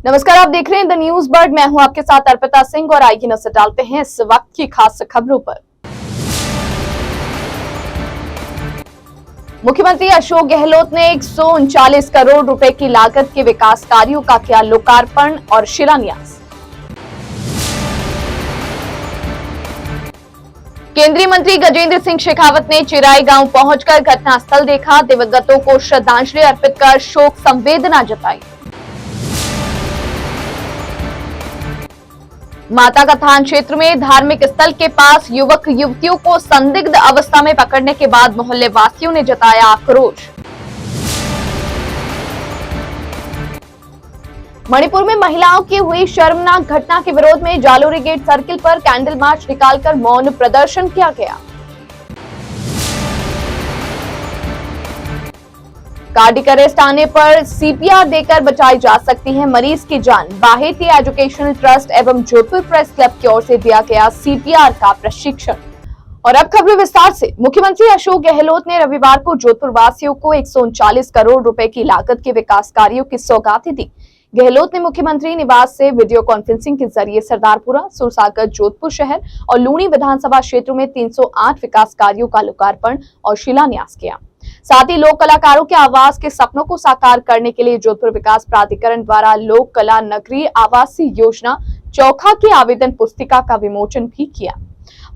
नमस्कार, आप देख रहे हैं द न्यूज बर्ड। मैं हूं आपके साथ अर्पिता सिंह और आइए नजर डालते हैं इस वक्त की खास खबरों पर। मुख्यमंत्री अशोक गहलोत ने 139 करोड़ रुपए की लागत के विकास कार्यों का किया लोकार्पण और शिलान्यास। केंद्रीय मंत्री गजेंद्र सिंह शेखावत ने चिराई गांव पहुंचकर घटनास्थल देखा, दिवंगतों को श्रद्धांजलि अर्पित कर शोक संवेदना जताई। माता का थान क्षेत्र में धार्मिक स्थल के पास युवक युवतियों को संदिग्ध अवस्था में पकड़ने के बाद मोहल्ले वासियों ने जताया आक्रोश। मणिपुर में महिलाओं की हुई शर्मनाक घटना के विरोध में जालोरी गेट सर्किल पर कैंडल मार्च निकालकर मौन प्रदर्शन किया गया। कार्डिक अरेस्ट आने पर सीपीआर देकर बचाई जा सकती है मरीज की जान। बाहेती एजुकेशनल ट्रस्ट एवं जोधपुर प्रेस क्लब की ओर से दिया गया सीपीआर का प्रशिक्षण। और अब खबरें विस्तार से। मुख्यमंत्री अशोक गहलोत ने रविवार को जोधपुर वासियों को 139 करोड़ रुपए की लागत के विकास कार्यों की सौगातें दी। गहलोत ने मुख्यमंत्री निवास से वीडियो कॉन्फ्रेंसिंग के जरिए सरदारपुरा, सुरसागर, जोधपुर शहर और लूनी विधानसभा क्षेत्रों में 308 विकास कार्यों का लोकार्पण और शिलान्यास किया। साथ ही लोक कलाकारों के आवास के सपनों को साकार करने के लिए जोधपुर विकास प्राधिकरण द्वारा लोक कला नगरी आवासीय योजना चौखा की आवेदन पुस्तिका का विमोचन भी किया।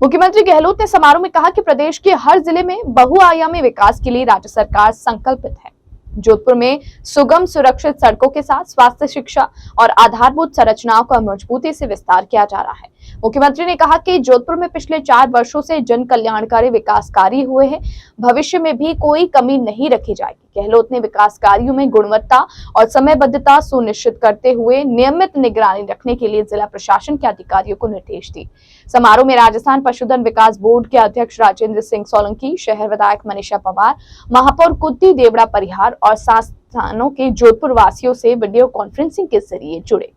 मुख्यमंत्री गहलोत ने समारोह में कहा कि प्रदेश के हर जिले में बहुआयामी विकास के लिए राज्य सरकार संकल्पित है। जोधपुर में सुगम सुरक्षित सड़कों के साथ स्वास्थ्य, शिक्षा और आधारभूत संरचनाओं का मजबूती से विस्तार किया जा रहा है। मुख्यमंत्री ने कहा कि जोधपुर में पिछले 4 वर्षों से जन कल्याणकारी विकास कार्य हुए हैं, भविष्य में भी कोई कमी नहीं रखी जाएगी। गहलोत ने विकास कार्यों में गुणवत्ता और समयबद्धता सुनिश्चित करते हुए नियमित निगरानी रखने के लिए जिला प्रशासन के अधिकारियों को निर्देश दिए। समारोह में राजस्थान पशुधन विकास बोर्ड के अध्यक्ष राजेंद्र सिंह सोलंकी, शहर विधायक मनीषा पवार, महापौर कुत्ती देवड़ा परिहार और संस्थानों के जोधपुर वासियों से वीडियो कॉन्फ्रेंसिंग के जरिए जुड़े।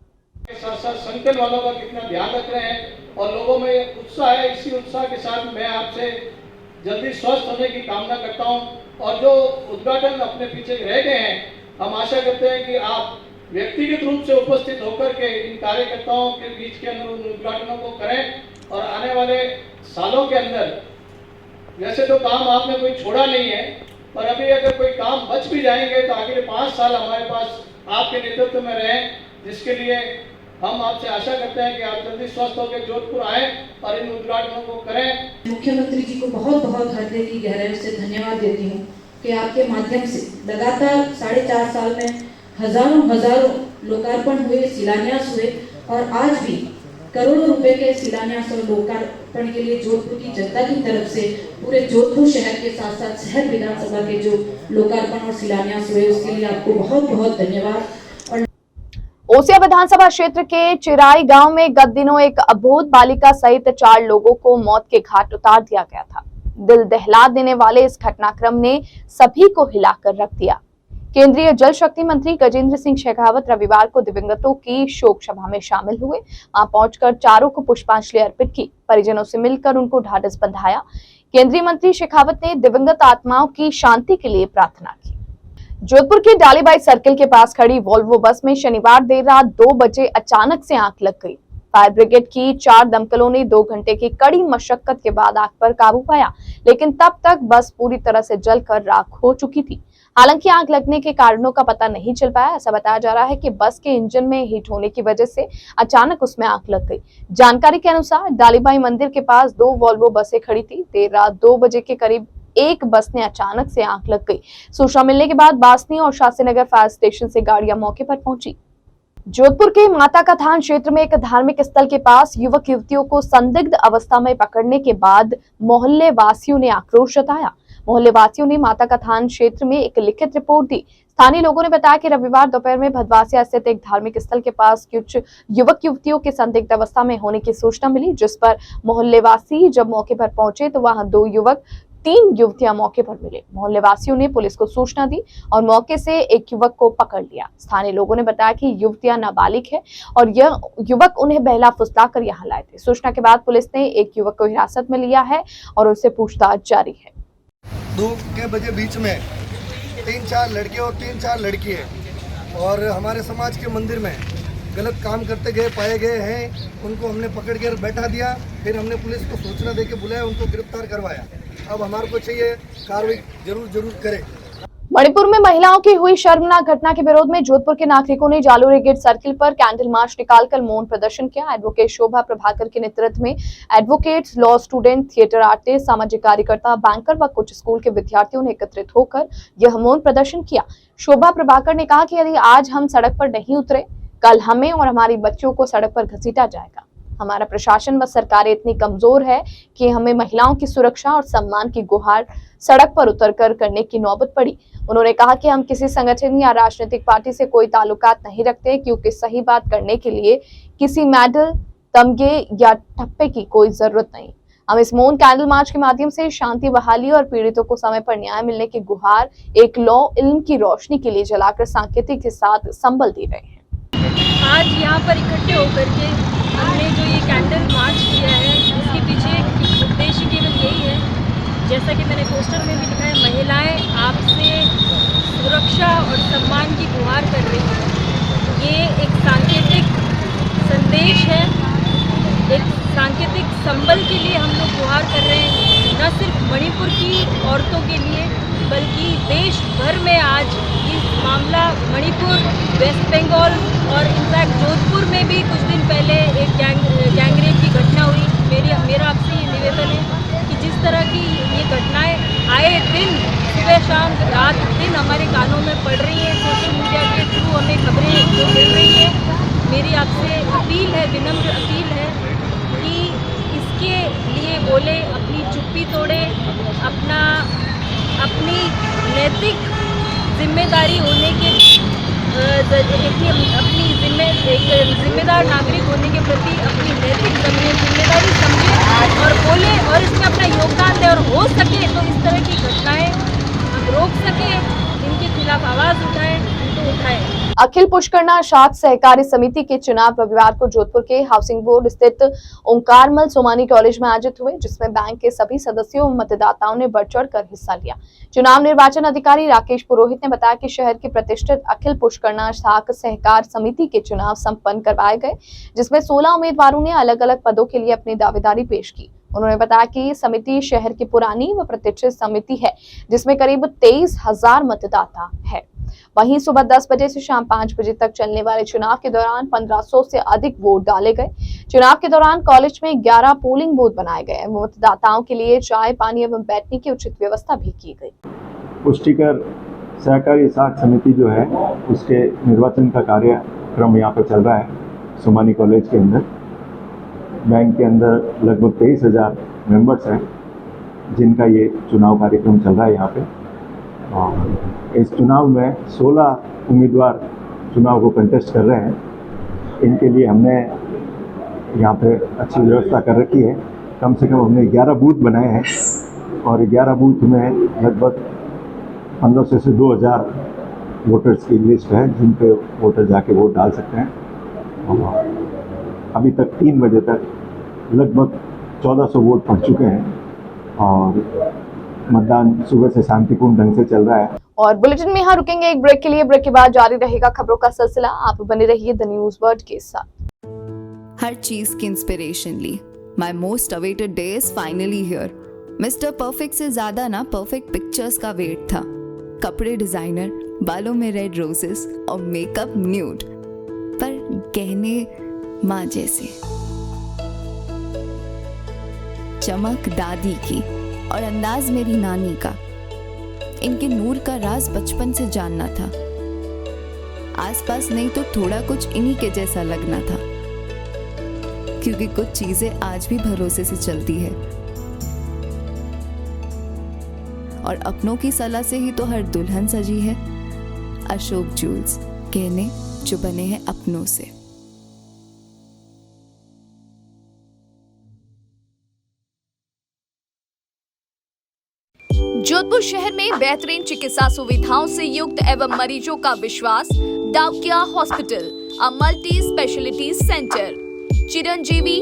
संकट वालों का कितना ध्यान रख रहे हैं और लोगों में उत्साह है। इसी उत्साह के साथ मैं आपसे जल्दी स्वस्थ होने की कामना करता हूं और जो उद्घाटन अपने पीछे रह गए हैं, हम आशा करते हैं कि आप व्यक्तिगत रूप से उपस्थित होकर के इन कार्यकर्ताओं के बीच के अंदर उन उद्घाटनों को करें और आने वाले सालों के अंदर वैसे तो काम आपने कोई छोड़ा नहीं है, पर अभी अगर कोई काम बच भी जाएंगे तो अगले 5 साल हमारे पास आपके नेतृत्व में रहें, जिसके लिए हम आपसे आशा करते हैं कि आप जल्दी स्वस्थ होकर जोधपुर आएं और इन उद्घाटनों को करें। मुख्यमंत्री जी को बहुत बहुत हृदय की गहराइयों से धन्यवाद देती हूँ कि आपके माध्यम से लगातार 4.5 साल में हजारों लोकार्पण हुए, शिलान्यास हुए और आज भी करोड़ों रुपए के शिलान्यास और लोकार्पण के लिए जोधपुर की जनता की तरफ से पूरे जोधपुर शहर के साथ साथ शहर विधानसभा के जो लोकार्पण और शिलान्यास हुए उसके लिए आपको बहुत बहुत धन्यवाद। ओसिया विधानसभा क्षेत्र के चिराई गांव में गत दिनों एक अबोध बालिका सहित 4 लोगों को मौत के घाट उतार दिया गया था। दिल दहला देने वाले इस घटनाक्रम ने सभी को हिलाकर रख दिया। केंद्रीय जल शक्ति मंत्री गजेंद्र सिंह शेखावत रविवार को दिवंगतों की शोक सभा में शामिल हुए। वहां पहुंचकर चारों को पुष्पांजलि अर्पित की, परिजनों से मिलकर उनको ढाढस बंधाया। केंद्रीय मंत्री शेखावत ने दिवंगत आत्माओं की शांति के लिए प्रार्थना की। जोधपुर के डालीबाई सर्किल के पास खड़ी वोल्वो बस में शनिवार देर रात 2 बजे अचानक से आग लग गई। फायर ब्रिगेड की 4 दमकलों ने 2 घंटे की कड़ी मशक्कत के बाद आग पर काबू पाया, लेकिन तब तक बस पूरी तरह से जलकर राख हो चुकी थी। हालांकि आग लगने के कारणों का पता नहीं चल पाया। ऐसा बताया जा रहा है कि बस के इंजन में हीट होने की वजह से अचानक उसमें आग लग गई। जानकारी के अनुसार डालीबाई मंदिर के पास 2 वोल्वो बसें खड़ी थी। देर रात 2 बजे के करीब एक बस ने अचानक से आग लग गई। सूचना मिलने के बाद बासनी और शास्त्रीनगर फायर स्टेशन से गाड़ियां मौके पर पहुंची। जोधपुर के माता का थान क्षेत्र में एक धार्मिक स्थल के पास युवक युवतियों को संदिग्ध अवस्था में पकड़ने के बाद मोहल्ले वासियों ने आक्रोश जताया। मोहल्ले वासियों ने माता का थान क्षेत्र में एक लिखित रिपोर्ट दी। स्थानीय लोगों ने बताया कि रविवार दोपहर में भदवासिया स्थित एक धार्मिक स्थल के पास कुछ युवक युवतियों के संदिग्ध अवस्था में होने की सूचना मिली, जिस पर मोहल्ले वासी जब मौके पर पहुंचे तो वहां 2 युवक 3 युवतियां मौके पर मिले। मोहल्ले वासियों ने पुलिस को सूचना दी और मौके से एक युवक को पकड़ लिया। स्थानीय लोगों ने बताया कि युवतियां नाबालिग है और यह युवक उन्हें बहला फुसला कर यहाँ लाए थे। सूचना के बाद पुलिस ने एक युवक को हिरासत में लिया है और उससे पूछताछ जारी है। 2 के बजे बीच में 3-4 लड़के और 3-4 लड़की है और हमारे समाज के मंदिर में गलत काम करते गए पाए गए हैं उनको हमने पकड़ कर बैठा दिया, फिर हमने पुलिस को सूचना दे के बुलाया, उनको गिरफ्तार करवाया। अब हमारे को चाहिए कार्रवाई जरूर करे। मणिपुर में महिलाओं की हुई शर्मनाक घटना के विरोध में जोधपुर के नागरिकों ने जालोरी गेट सर्किल पर कैंडल मार्च निकालकर मौन प्रदर्शन किया। एडवोकेट शोभा प्रभाकर के नेतृत्व में advocates, law student, theatre artist, सामाजिक कार्यकर्ता, बैंकर व कुछ स्कूल के विद्यार्थियों ने एकत्रित होकर यह मौन प्रदर्शन किया। शोभा प्रभाकर ने कहा कि यदि आज हम सड़क पर नहीं उतरे, कल हमें और हमारी बच्चों को सड़क पर घसीटा जाएगा। हमारा प्रशासन व सरकारें इतनी कमजोर है कि हमें महिलाओं की सुरक्षा और सम्मान की गुहार सड़क पर उतरकर करने की नौबत पड़ी। उन्होंने कहा कि हम किसी संगठन या राजनीतिक पार्टी से कोई ताल्लुकात नहीं रखते, क्योंकि सही बात करने के लिए किसी मेडल, तमगे या ठप्पे की कोई जरूरत नहीं। हम इस मौन कैंडल मार्च के माध्यम से शांति बहाली और पीड़ितों को समय पर न्याय मिलने की गुहार एक लॉ इल्म की रोशनी के लिए जलाकर सांकेतिक के साथ संबल दे रहे हैं। आज यहाँ पर इकट्ठे होकर के हमने जो ये कैंडल मार्च किया है, इसके पीछे उद्देश्य केवल यही है, जैसा कि मैंने पोस्टर में भी लिखा है, महिलाएं आपसे सुरक्षा और सम्मान की गुहार कर रही हैं। ये एक सांकेतिक संदेश है, एक सांकेतिक संबल के लिए हम लोग गुहार कर रहे हैं, न सिर्फ मणिपुर की औरतों के लिए बल्कि देश भर में आज ये मामला मणिपुर, वेस्ट बंगाल और इनफैक्ट जोधपुर में भी कुछ दिन पहले एक गैंग रेप की घटना हुई। मेरा आपसे ये निवेदन है कि जिस तरह की ये घटनाएं आए दिन सुबह शाम रात दिन हमारे कानों में पड़ रही हैं, सोशल मीडिया के थ्रू हमें खबरें जो मिल रही हैं, मेरी आपसे अपील है, विनम्र अपील है कि इसके लिए बोले, अपनी चुप्पी तोड़े, अपनी नैतिक जिम्मेदारी होने के एक जिम्मेदार नागरिक होने के प्रति अपनी नैतिक जिम्मेदारी समझे और बोले और इसमें अपना योगदान दे, और हो सके तो इस तरह की घटनाएं हम रोक सके, इनके खिलाफ आवाज़ उठाएं, तो उठाएं। अखिल पुष्करना शाख सहकारी समिति के चुनाव रविवार को जोधपुर के हाउसिंग बोर्ड स्थित ओंकारमल सोमानी कॉलेज में आयोजित हुए, जिसमें बैंक के सभी सदस्यों और मतदाताओं ने बढ़ चढ़ कर हिस्सा लिया। चुनाव निर्वाचन अधिकारी राकेश पुरोहित ने बताया कि शहर की प्रतिष्ठित अखिल पुष्करना शाख सहकार समिति के चुनाव संपन्न करवाए गए, जिसमें 16 उम्मीदवारों ने अलग अलग पदों के लिए अपनी दावेदारी पेश की। उन्होंने बताया कि समिति शहर की पुरानी व प्रतिष्ठित समिति है, जिसमें करीब 23,000 मतदाता है। वहीं सुबह 10 बजे से शाम 5 बजे तक चलने वाले चुनाव के दौरान 1500 से अधिक वोट डाले गए। चुनाव के दौरान कॉलेज में 11 पोलिंग बूथ बनाए गए। मतदाताओं के लिए चाय, पानी एवं बैठने की उचित व्यवस्था भी की गई। पुष्टिकर सहकारी शाख समिति जो है उसके निर्वाचन का कार्यक्रम यहाँ पर चल रहा है सोमानी कॉलेज के अंदर। बैंक के अंदर लगभग 23,000 मेंबर्स हैं जिनका ये चुनाव कार्यक्रम चल रहा है यहाँ पे। और इस चुनाव में 16 उम्मीदवार चुनाव को कंटेस्ट कर रहे हैं। इनके लिए हमने यहाँ पे अच्छी व्यवस्था कर रखी है। कम से कम हमने 11 बूथ बनाए हैं और 11 बूथ में लगभग 1500 से 2,000 वोटर्स की लिस्ट है जिन पे वोटर जाके वोट डाल सकते हैं। और अभी तक 3 बजे तक लगभग 1400 वोट पड़ चुके हैं और मतदान सुबह से शांतिपूर्ण ढंग से चल रहा है। और बुलेटिन में यहाँ रुकेंगे एक ब्रेक के लिए। ब्रेक के बाद जारी रहेगा खबरों का सिलसिला। आप बने रहिए द न्यूज वर्ल्ड के साथ। हर चीज की इंस्पिरेशन ली। My most awaited day is finally here. Mister perfect से ज्यादा ना परफेक्ट पिक्चर्स का वेट था। कपड़े डिजाइनर, बालों में रेड रोजेस और मेकअप न्यूड, पर गहने माँ जैसे। चमक दादी की और अंदाज मेरी नानी का। इनके नूर का राज बचपन से जानना था। आसपास नहीं तो थोड़ा कुछ इन्हीं के जैसा लगना था, क्योंकि कुछ चीजें आज भी भरोसे से चलती है और अपनों की सलाह से ही तो हर दुल्हन सजी है। अशोक जूल्स, गहने जो बने हैं अपनों से। जोधपुर शहर में बेहतरीन चिकित्सा सुविधाओं से युक्त एवं मरीजों का विश्वास Daukia hospital, a multi speciality centre. Chiranjeevi,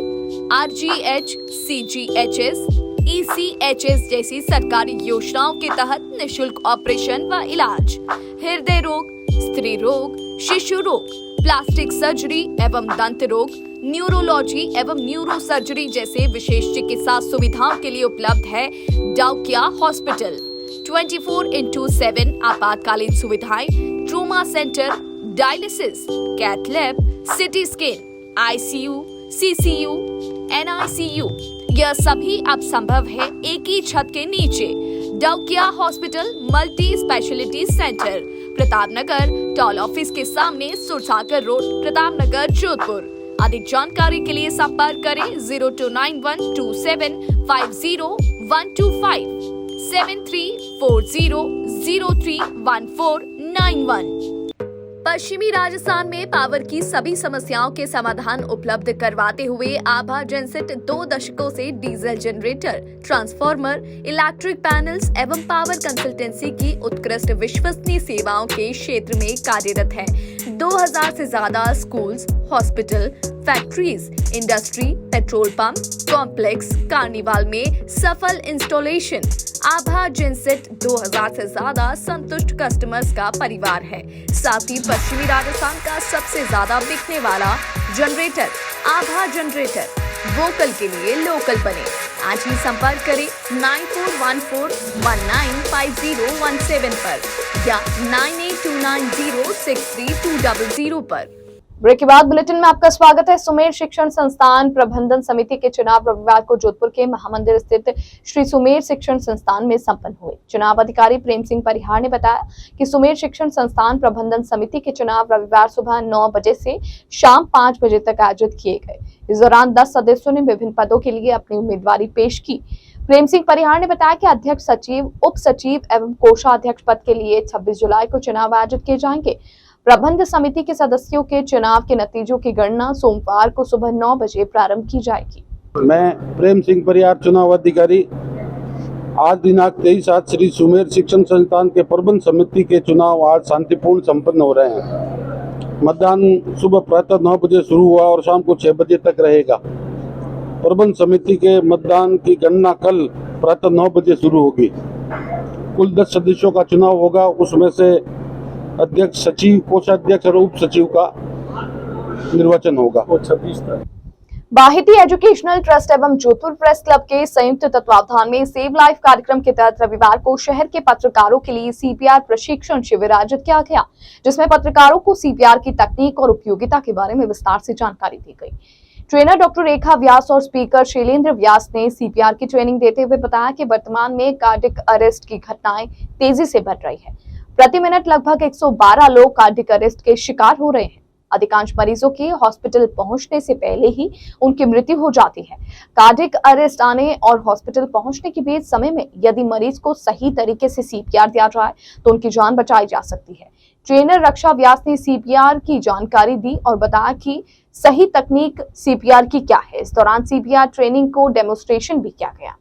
RGH, CGHS, ECHS जैसी सरकारी योजनाओं के तहत निशुल्क ऑपरेशन व इलाज, हृदय रोग, स्त्री रोग, शिशु रोग, प्लास्टिक सर्जरी एवं दंत रोग, न्यूरोलॉजी एवं न्यूरो सर्जरी जैसे विशेष चिकित्सा सुविधाओं के लिए उपलब्ध है डाउकिया हॉस्पिटल। 24/7 आपातकालीन सुविधाएं, trauma centre, dialysis, cath lab, CT scan, ICU, CCU, NICU, यह सभी अब संभव है एक ही छत के नीचे। डाउकिया hospital multi speciality centre, Pratapnagar, toll office के सामने, सुरसागर रोड, प्रतापनगर, जोधपुर। अधिक जानकारी के लिए संपर्क करें 0291275012 7340031491। पश्चिमी राजस्थान में पावर की सभी समस्याओं के समाधान उपलब्ध करवाते हुए आभा जनसेट 2 दशकों से diesel generator, transformer, electric panels एवं पावर कंसल्टेंसी की उत्कृष्ट विश्वसनीय सेवाओं के क्षेत्र में कार्यरत है। 2000 से ज्यादा schools, hospital, factories, industry, petrol pump, complex, carnival में सफल इंस्टॉलेशन। आभा जनसेट 2000 से ज्यादा संतुष्ट कस्टमर्स का परिवार है। साथ ही पश्चिमी राजस्थान का सबसे ज्यादा बिकने वाला जनरेटर आभा जनरेटर। वोकल के लिए लोकल बने। आज ही संपर्क करें 9414195017 पर या 9829063200 पर। ब्रेक के बाद बुलेटिन में आपका स्वागत है। सुमेर शिक्षण संस्थान प्रबंधन समिति के चुनाव रविवार को जोधपुर के महामंदिर स्थित श्री सुमेर शिक्षण संस्थान में संपन्न हुए। चुनाव अधिकारी प्रेम सिंह परिहार ने बताया कि सुमेर शिक्षण संस्थान प्रबंधन समिति के चुनाव रविवार सुबह 9 बजे से शाम 5 बजे तक आयोजित किए गए। इस दौरान 10 सदस्यों ने विभिन्न पदों के लिए अपनी उम्मीदवारी पेश की। प्रेम सिंह परिहार ने बताया कि अध्यक्ष सचिव, उप सचिव एवं कोषाध्यक्ष पद के लिए 26 जुलाई को चुनाव आयोजित किए जाएंगे। प्रबंध समिति के सदस्यों के चुनाव के नतीजों की गणना सोमवार को सुबह 9 बजे प्रारंभ की जाएगी। मैं प्रेम सिंह परिहार चुनाव अधिकारी। आज दिनांक 23/7 श्री सुमेर शिक्षण संस्थान के प्रबंध समिति के चुनाव आज शांतिपूर्ण संपन्न हो रहे हैं। मतदान सुबह प्रातः 9 बजे शुरू हुआ और शाम को 6 बजे तक रहेगा। प्रबंध समिति के मतदान की गणना कल प्रातः 9 बजे शुरू होगी। कुल 10 सदस्यों का चुनाव होगा, उसमें से अध्यक्ष, सचिव, कोषाध्यक्ष और उप सचिव का निर्वाचन होगा। 26 तक बाहिती एजुकेशनल ट्रस्ट एवं जोधपुर प्रेस क्लब के संयुक्त तत्वावधान में सेव लाइफ कार्यक्रम के तहत रविवार को शहर के पत्रकारों के लिए CPR प्रशिक्षण शिविर आयोजित किया गया, जिसमें पत्रकारों को CPR की तकनीक और उपयोगिता के बारे में विस्तार से जानकारी दी गई। ट्रेनर डॉक्टर रेखा व्यास और स्पीकर शैलेंद्र व्यास ने CPR की ट्रेनिंग देते हुए बताया कि वर्तमान में कार्डिक अरेस्ट की घटनाएं तेजी से बढ़ रही है। प्रति मिनट लगभग 112 लोग कार्डिक अरेस्ट के शिकार हो रहे हैं। अधिकांश मरीजों की हॉस्पिटल पहुंचने से पहले ही उनकी मृत्यु हो जाती है। कार्डिक अरेस्ट आने और हॉस्पिटल पहुंचने के बीच समय में यदि मरीज को सही तरीके से CPR दिया जाए तो उनकी जान बचाई जा सकती है। ट्रेनर रक्षा व्यास ने CPR की जानकारी दी और बताया कि सही तकनीक CPR की क्या है। इस दौरान CPR ट्रेनिंग को डेमोन्स्ट्रेशन भी किया गया।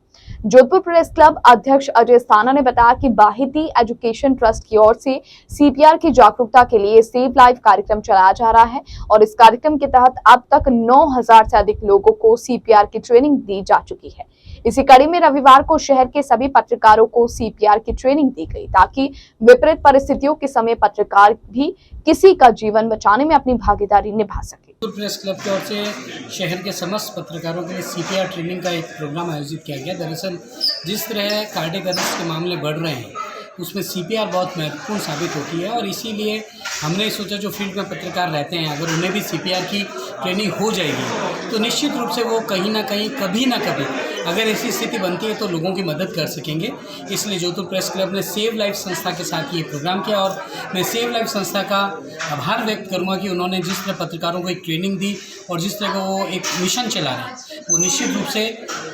जोधपुर प्रेस क्लब अध्यक्ष अजय स्थाना ने बताया कि बाहिती एजुकेशन ट्रस्ट की ओर से CPR की जागरूकता के लिए सेव लाइफ कार्यक्रम चलाया जा रहा है और इस कार्यक्रम के तहत अब तक 9000 से अधिक लोगों को CPR की ट्रेनिंग दी जा चुकी है। इसी कड़ी में रविवार को शहर के सभी पत्रकारों को CPR की ट्रेनिंग दी गई ताकि विपरीत परिस्थितियों के समय पत्रकार भी किसी का जीवन बचाने में अपनी भागीदारी निभा सके। प्रेस क्लब की ओर से शहर के समस्त पत्रकारों के लिए CPR ट्रेनिंग का एक प्रोग्राम आयोजित किया गया। दरअसल जिस तरह कार्डिक अरेस्ट के मामले बढ़ रहे हैं उसमें CPR बहुत महत्वपूर्ण साबित होती है और इसीलिए हमने सोचा जो फील्ड में पत्रकार रहते हैं अगर उन्हें भी CPR की ट्रेनिंग हो जाएगी तो निश्चित रूप से वो कहीं ना कहीं कभी ना कभी अगर ऐसी स्थिति बनती है तो लोगों की मदद कर सकेंगे। इसलिए जोधपुर प्रेस क्लब ने सेव लाइफ संस्था के साथ ये प्रोग्राम किया और मैं सेव लाइफ संस्था का आभार व्यक्त करूँगा कि उन्होंने जिस तरह पत्रकारों को एक ट्रेनिंग दी और जिस तरह का वो एक मिशन चला रहे हैं वो निश्चित रूप से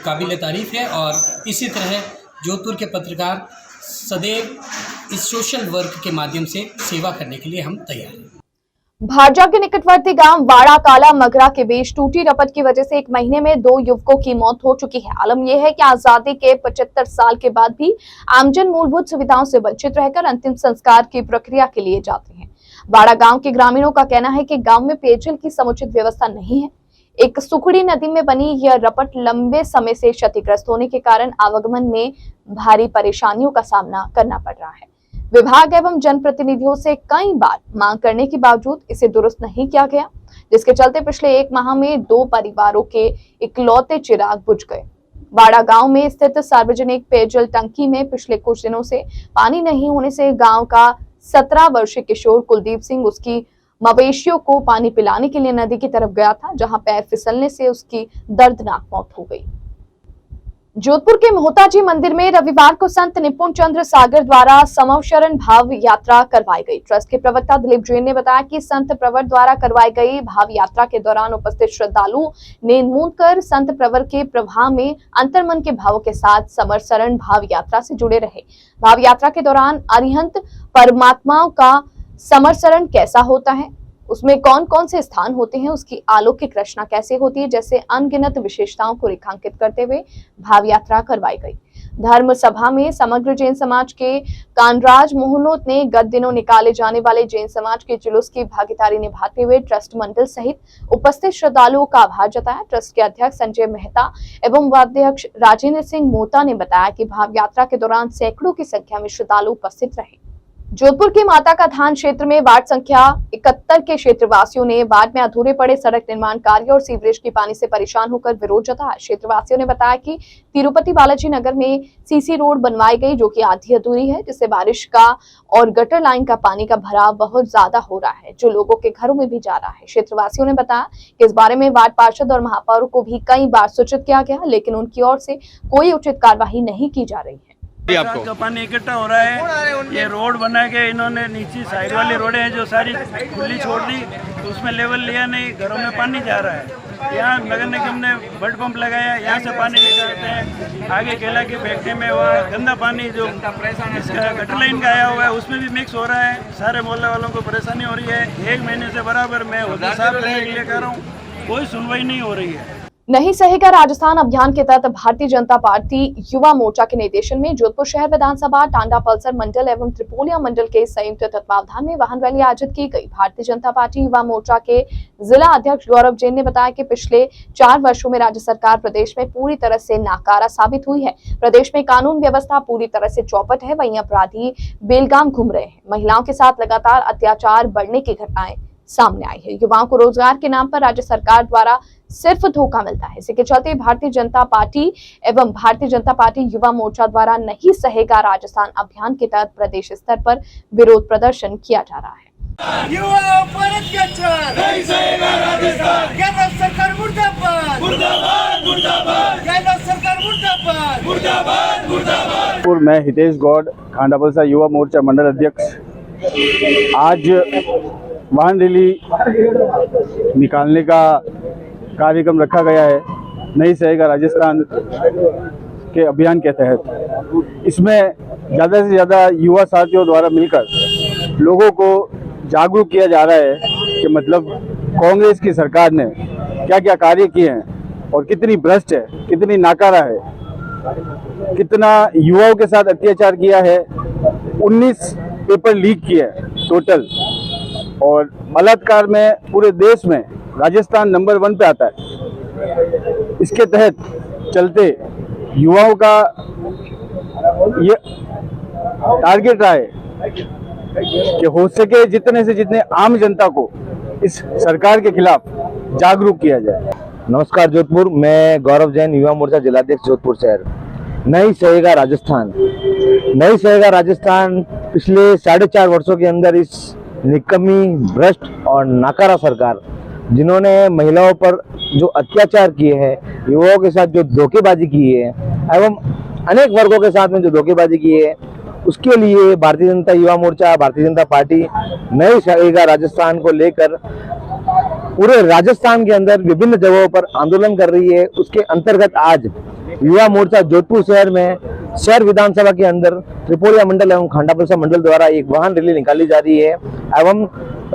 काबिल तारीफ़ है और इसी तरह जोधपुर के पत्रकार सदैव इस सोशल वर्क के माध्यम से सेवा करने के लिए हम तैयार हैं। भारजा के निकटवर्ती गांव वाड़ा काला मगरा के बीच टूटी रपट की वजह से 1 महीने में 2 युवकों की मौत हो चुकी है। आलम यह है कि आजादी के 75 साल के बाद भी आमजन मूलभूत सुविधाओं से वंचित रहकर अंतिम संस्कार की प्रक्रिया के लिए जाते हैं। वाड़ा गांव के ग्रामीणों का कहना है कि गांव में पेयजल की समुचित व्यवस्था नहीं है। एक सुखड़ी नदी में बनी यह रपट लंबे समय से क्षतिग्रस्त होने के कारण आवागमन में भारी परेशानियों का सामना करना पड़ रहा है। विभाग एवं जनप्रतिनिधियों से कई बार मांग करने के बावजूद इसे दुरुस्त नहीं किया गया, जिसके चलते पिछले 1 माह में 2 परिवारों के इकलौते चिराग बुझ गए। वाड़ा गांव में स्थित सार्वजनिक पेयजल टंकी में पिछले कुछ दिनों से पानी नहीं होने से गांव का 17 वर्षीय किशोर कुलदीप सिंह उसकी मवेशियों को पानी पिलाने के लिए नदी की तरफ गया था, जहां पैर फिसलने से उसकी दर्दनाक मौत हो गई। जोधपुर के मोहताजी मंदिर में रविवार को संत निपुण चंद्र सागर द्वारा समवशरण भाव यात्रा करवाई गई। ट्रस्ट के प्रवक्ता दिलीप जैन ने बताया कि संत प्रवर द्वारा करवाई गई भाव यात्रा के दौरान उपस्थित श्रद्धालु नींद मूंद कर संत प्रवर के प्रवाह में अंतर्मन के भावों के साथ समरसरण भाव यात्रा से जुड़े रहे। भाव यात्रा के दौरान अरिहंत परमात्माओं का समरसरण कैसा होता है, उसमें कौन कौन से स्थान होते हैं, उसकी अलौकिक रचना कैसे होती है, जैसे अनगिनत विशेषताओं को रेखांकित करते हुए भाव यात्रा करवाई गई। धर्म सभा में समग्र जैन समाज के कानराज मोहनोत ने गत दिनों निकाले जाने वाले जैन समाज के जुलूस की भागीदारी निभाते हुए ट्रस्ट मंडल सहित उपस्थित श्रद्धालुओं का आभार जताया। ट्रस्ट के अध्यक्ष संजय मेहता एवं उपाध्यक्ष राजेंद्र सिंह मोता ने बताया कि भाव यात्रा के दौरान सैकड़ों की संख्या में श्रद्धालु उपस्थित रहे। जोधपुर के माता का थान क्षेत्र में वार्ड संख्या 71 के क्षेत्रवासियों ने वार्ड में अधूरे पड़े सड़क निर्माण कार्य और सीवरेज के पानी से परेशान होकर विरोध जताया। क्षेत्रवासियों ने बताया कि तिरुपति बालाजी नगर में सीसी रोड बनवाई गई, जो कि आधी अधूरी है, जिससे बारिश का और गटर लाइन का पानी का भराव बहुत ज्यादा हो रहा है, जो लोगों के घरों में भी जा रहा है। क्षेत्रवासियों ने बताया कि इस बारे में वार्ड पार्षद और महापौर को भी कई बार सूचित किया गया, लेकिन उनकी ओर से कोई उचित कार्यवाही नहीं की जा रही है। बरसात का पानी इकट्ठा हो रहा है। ये रोड बना के इन्होंने नीचे साइड वाली रोडें हैं जो सारी खुली छोड़ दी, तो उसमें लेवल लिया नहीं, घरों में पानी जा रहा है। यहाँ नगर निगम ने बड पंप लगाया, यहाँ से पानी निकालते हैं। आगे केला की फैक्ट्री में वहाँ गंदा पानी जो इसका गटर लाइन का आया हुआ है उसमें भी मिक्स हो रहा है। सारे मोहल्ले वालों को परेशानी हो रही है। 1 महीने से बराबर मैं होदी साफ करने के लिए कह रहा हूँ, कोई सुनवाई नहीं हो रही है। नहीं सहेगा राजस्थान अभियान के तहत भारतीय जनता पार्टी युवा मोर्चा के निर्देशन में जोधपुर शहर विधानसभा, टांडा पल्सर मंडल एवं त्रिपोलिया मंडल के संयुक्त तत्वावधान में वाहन रैली आयोजित की गई। भारतीय जनता पार्टी युवा मोर्चा के जिला अध्यक्ष गौरव जैन ने बताया कि पिछले 4 वर्षों में राज्य सरकार प्रदेश में पूरी तरह से नाकारा साबित हुई है। प्रदेश में कानून व्यवस्था पूरी तरह से चौपट है, वहीं अपराधी बेलगाम घूम रहे हैं। महिलाओं के साथ लगातार अत्याचार बढ़ने की घटनाएं सामने आई है। युवाओं को रोजगार के नाम पर राज्य सरकार द्वारा सिर्फ धोखा मिलता है। इसी के चलते भारतीय जनता पार्टी एवं भारतीय जनता पार्टी युवा मोर्चा द्वारा नहीं सहेगा राजस्थान अभियान के तहत प्रदेश स्तर पर विरोध प्रदर्शन किया जा रहा है। युवा भारत के चल नहीं सहेगा राजस्थान, केंद्र सरकार मुर्दाबाद मुर्दाबाद मुर्दाबाद, केंद्र सरकार मुर्दाबाद मुर्दाबाद मुर्दाबाद। मैं हितेश गौड़, खांडापलसा युवा मोर्चा मंडल अध्यक्ष। आज वाहन रैली निकालने का कार्यक्रम रखा गया है नहीं सहेगा राजस्थान के अभियान के तहत। इसमें ज़्यादा से ज़्यादा युवा साथियों द्वारा मिलकर लोगों को जागरूक किया जा रहा है कि मतलब कांग्रेस की सरकार ने क्या क्या कार्य किए हैं और कितनी भ्रष्ट है, कितनी नाकारा है, कितना युवाओं के साथ अत्याचार किया है। 19 पेपर लीक किए टोटल, और बलात्कार में पूरे देश में राजस्थान नंबर 1 पे आता है। इसके तहत चलते युवाओं का ये टारगेट रहा है कि हो सके जितने से जितने आम जनता को इस सरकार के खिलाफ जागरूक किया जाए। नमस्कार जोधपुर, मैं गौरव जैन, युवा मोर्चा जिलाध्यक्ष जोधपुर शहर। नहीं सहेगा राजस्थान, नहीं सहेगा राजस्थान पिछले 4.5 वर्षों के अंदर इस निकम्मी, भ्रष्ट और नाकारा सरकार, जिन्होंने महिलाओं पर जो अत्याचार किए हैं, युवाओं के साथ जो धोखेबाजी की है एवं अनेक वर्गों के साथ में जो धोखेबाजी की है, उसके लिए भारतीय जनता युवा मोर्चा, भारतीय जनता पार्टी नहीं सहेगा राजस्थान को लेकर पूरे राजस्थान के अंदर विभिन्न जगहों पर आंदोलन कर रही है। उसके अंतर्गत आज युवा मोर्चा जोधपुर शहर में शहर विधानसभा के अंदर त्रिपोलिया मंडल एवं खांडापलसा मंडल द्वारा एक वाहन रैली निकाली जा रही है एवं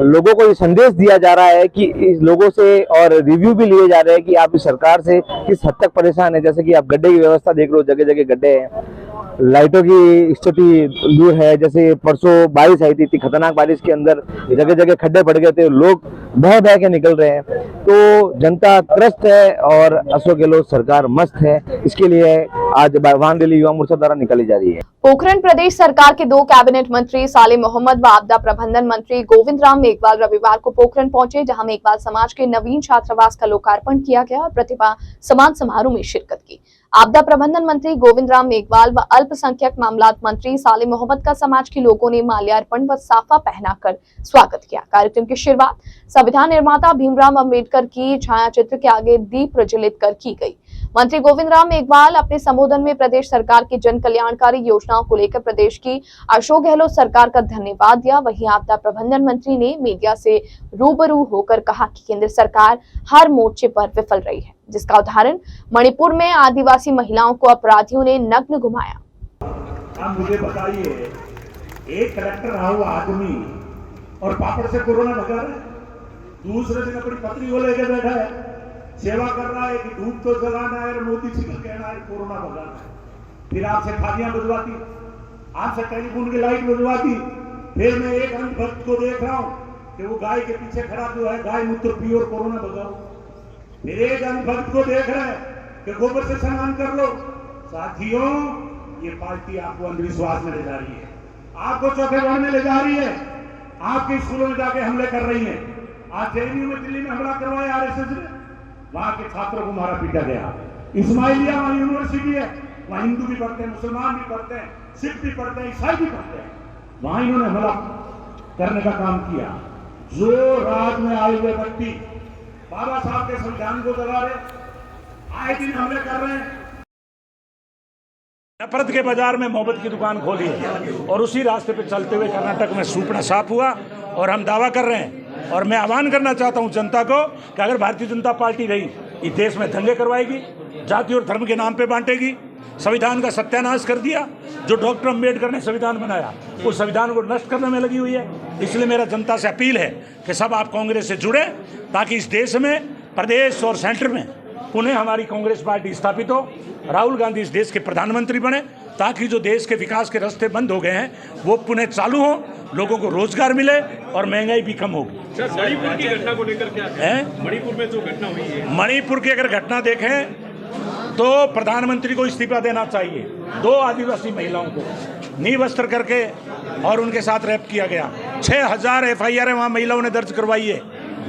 लोगों को ये संदेश दिया जा रहा है कि इस लोगों से और रिव्यू भी लिए जा रहे हैं कि आप इस सरकार से किस हद तक परेशान है। जैसे कि आप गड्ढे की व्यवस्था देख रहे हो, जगह जगह गड्ढे हैं, लाइटों की स्थिति दूर है। जैसे परसों बारिश आई थी, खतरनाक बारिश के अंदर जगह जगह खड्डे पड़ गए थे, लोग बह बह के निकल रहे हैं। तो जनता त्रस्त है और अशोक गहलोत सरकार मस्त है। इसके लिए आज वाहन रैली युवा मोर्चा द्वारा निकाली जा रही है। पोखरण प्रदेश सरकार के 2 कैबिनेट मंत्री साले मोहम्मद व आपदा प्रबंधन मंत्री गोविंद राम मेघवाल रविवार को पोखरण पहुंचे, जहां मेघवाल समाज के नवीन छात्रावास का लोकार्पण किया गया और प्रतिभा सम्मान समारोह में शिरकत की। आपदा प्रबंधन मंत्री गोविंद राम मेघवाल व अल्पसंख्यक मामलात मंत्री साले मोहम्मद का समाज के लोगों ने माल्यार्पण व साफा पहनाकर स्वागत किया। कार्यक्रम की शुरुआत संविधान निर्माता भीमराव अंबेडकर की छायाचित्र के आगे दीप प्रज्वलित कर की गई। मंत्री गोविंद राम मेघवाल अपने संबोधन में प्रदेश सरकार की जन कल्याणकारी योजनाओं को लेकर प्रदेश की अशोक गहलोत सरकार का धन्यवाद दिया। वहीं आपदा प्रबंधन मंत्री ने मीडिया से रूबरू होकर कहा कि केंद्र सरकार हर मोर्चे पर विफल रही है, जिसका उदाहरण मणिपुर में आदिवासी महिलाओं को अपराधियों ने नग्न घुमाया। आप मुझे बताइए, एक कलेक्टर रहा हुआ आदमी और पापड़ से कोरोना भगा रहा है, दूसरे दिन अपनी पत्नी को लेकर बैठा है, सेवा कर रहा है कि धूप तो जलाना है और मोदी जी का कहना है कोरोना भगाना है। फिर आपसे थालियां बजवाती, आपसे टेलीफोन की लाइट बजवाती। फिर मैं एक अंध भक्त को देख रहा हूँ कि वो गाय के पीछे खड़ा जो है, गाय मूत्र पियो और कोरोना भगाओ। फिर एक अंध भक्त को देख रहे हैं कि गोबर से स्नान कर लो। साथियों, ये पार्टी आपको अंधविश्वास में ले जा रही है, आपको चौथे वर्ण में ले जा रही है, आपके स्कूलों में जाके हमले कर रही है। आज जेएनयू में दिल्ली में हमला करवाया आरएसएस ने, वहां के छात्रों को मारा पीटा गया। इस्माइलिया वहां यूनिवर्सिटी है, वहां हिंदू भी पढ़ते हैं, मुसलमान भी पढ़ते हैं, सिख भी पढ़ते हैं, ईसाई भी पढ़ते हैं, वहां इन्होंने हमला करने का काम किया। जो राज में आए हुए व्यक्ति बाबा साहब के संविधान को दबा रहे, आए दिन हमले कर रहे हैं। नफरत के बाजार में मोहब्बत की दुकान खोली है और उसी रास्ते पे चलते हुए कर्नाटक में सूपना साफ हुआ और हम दावा कर रहे हैं। और मैं आह्वान करना चाहता हूं जनता को कि अगर भारतीय जनता पार्टी रही, इस देश में दंगे करवाएगी, जाति और धर्म के नाम पे बांटेगी, संविधान का सत्यानाश कर दिया। जो डॉक्टर अंबेडकर ने संविधान बनाया, उस संविधान को नष्ट करने में लगी हुई है। इसलिए मेरा जनता से अपील है कि सब आप कांग्रेस से जुड़े, ताकि इस देश में, प्रदेश और सेंटर में पुनः हमारी कांग्रेस पार्टी स्थापित हो, राहुल गांधी इस देश के प्रधानमंत्री बने, ताकि जो देश के विकास के रास्ते बंद हो गए हैं वो पुनः चालू हो, लोगों को रोजगार मिले और महंगाई भी कम होगी। मणिपुर की घटना को लेकर क्या है? मणिपुर में जो घटना हुई है, मणिपुर की अगर घटना देखें तो प्रधानमंत्री को इस्तीफा देना चाहिए। 2 आदिवासी महिलाओं को नींव वस्त्र करके और उनके साथ रेप किया गया। 6000 FIR वहाँ महिलाओं ने दर्ज करवाई है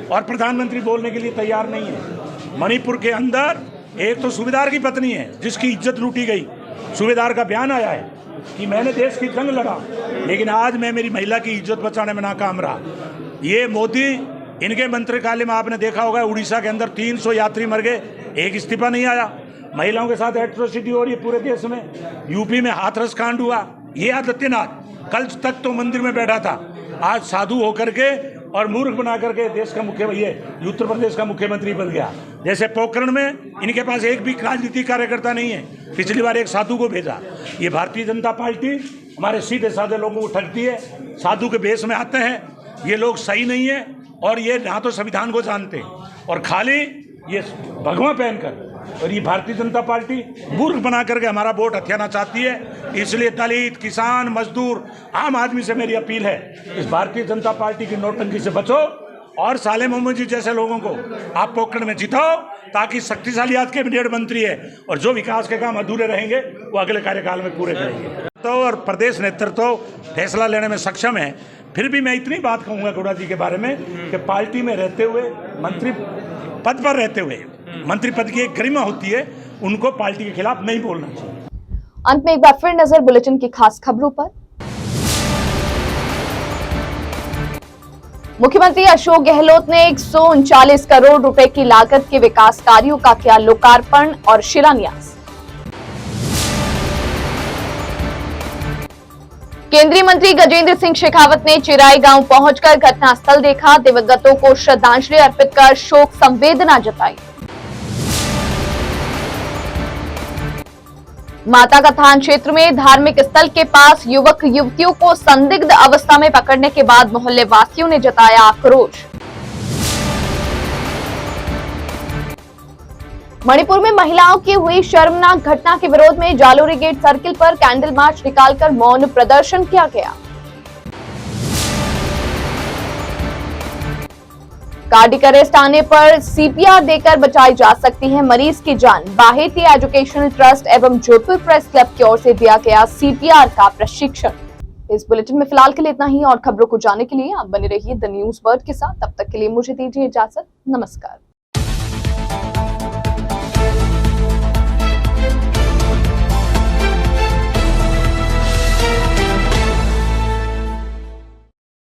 और प्रधानमंत्री बोलने के लिए तैयार नहीं है। मणिपुर के अंदर एक तो सूबेदार की पत्नी है जिसकी इज्जत लूटी गई। सूबेदार का बयान आया है कि मैंने देश की जंग लड़ा, लेकिन आज मैं मेरी महिला की इज्जत बचाने में नाकाम रहा। ये मोदी, इनके मंत्रिकालय में आपने देखा होगा, उड़ीसा के अंदर 300 यात्री मर गए, एक इस्तीफा नहीं आया। महिलाओं के साथ एट्रोसिटी हो रही है पूरे देश में। यूपी में हाथरस कांड हुआ। ये आदित्यनाथ कल तक तो मंदिर में बैठा था, आज साधु होकर के और मूर्ख बना करके देश का उत्तर प्रदेश का मुख्यमंत्री बन गया। जैसे पोखरण में इनके पास एक भी राजनीतिक कार्यकर्ता नहीं है, पिछली बार एक साधु को भेजा। ये भारतीय जनता पार्टी हमारे सीधे साधे लोगों को ठगती है, साधु के भेष में आते हैं। ये लोग सही नहीं है और ये ना तो संविधान को जानते और खाली ये भगवा पहनकर, और ये भारतीय जनता पार्टी मूर्ख बना करके हमारा वोट हथियाना चाहती है। इसलिए दलित, किसान, मजदूर, आम आदमी से मेरी अपील है, इस भारतीय जनता पार्टी की नौटंकी से बचो और साले मोहम्मद जी जैसे लोगों को आप पोखरण में जिताओ, ताकि शक्तिशाली आज कैबिनेट मंत्री है और जो विकास के काम अधूरे रहेंगे वो अगले कार्यकाल में पूरे करेंगे। तो और प्रदेश नेतृत्व फैसला लेने में सक्षम है। फिर भी मैं इतनी बात कहूँगा गौड़ा जी के बारे में कि पार्टी में रहते हुए, मंत्री पद पर रहते हुए, मंत्री पद की एक गरिमा होती है, उनको पार्टी के खिलाफ नहीं बोलना चाहिए। अंत में एक बार फिर नजर बुलेटिन की खास खबरों पर। मुख्यमंत्री अशोक गहलोत ने 139 करोड़ रुपए की लागत के विकास कार्यों का किया लोकार्पण और शिलान्यास। केंद्रीय मंत्री गजेंद्र सिंह शेखावत ने चिराई गांव पहुंचकर घटनास्थल देखा, दिवंगतों को श्रद्धांजलि अर्पित कर शोक संवेदना जताई। माता का थान क्षेत्र में धार्मिक स्थल के पास युवक युवतियों को संदिग्ध अवस्था में पकड़ने के बाद मोहल्ले वासियों ने जताया आक्रोश। मणिपुर में महिलाओं की हुई शर्मनाक घटना के विरोध में जालोरी गेट सर्किल पर कैंडल मार्च निकालकर मौन प्रदर्शन किया गया। कार्डिक अरेस्ट आने पर सीपीआर देकर बचाई जा सकती है मरीज की जान। बाहेती एजुकेशनल ट्रस्ट एवं जोधपुर प्रेस क्लब की ओर से दिया गया सीपीआर का प्रशिक्षण। इस बुलेटिन में फिलहाल के लिए इतना ही और खबरों को जानने के लिए आप बने रहिए द न्यूज वर्ल्ड के साथ। तब तक के लिए मुझे दीजिए इजाजत। नमस्कार।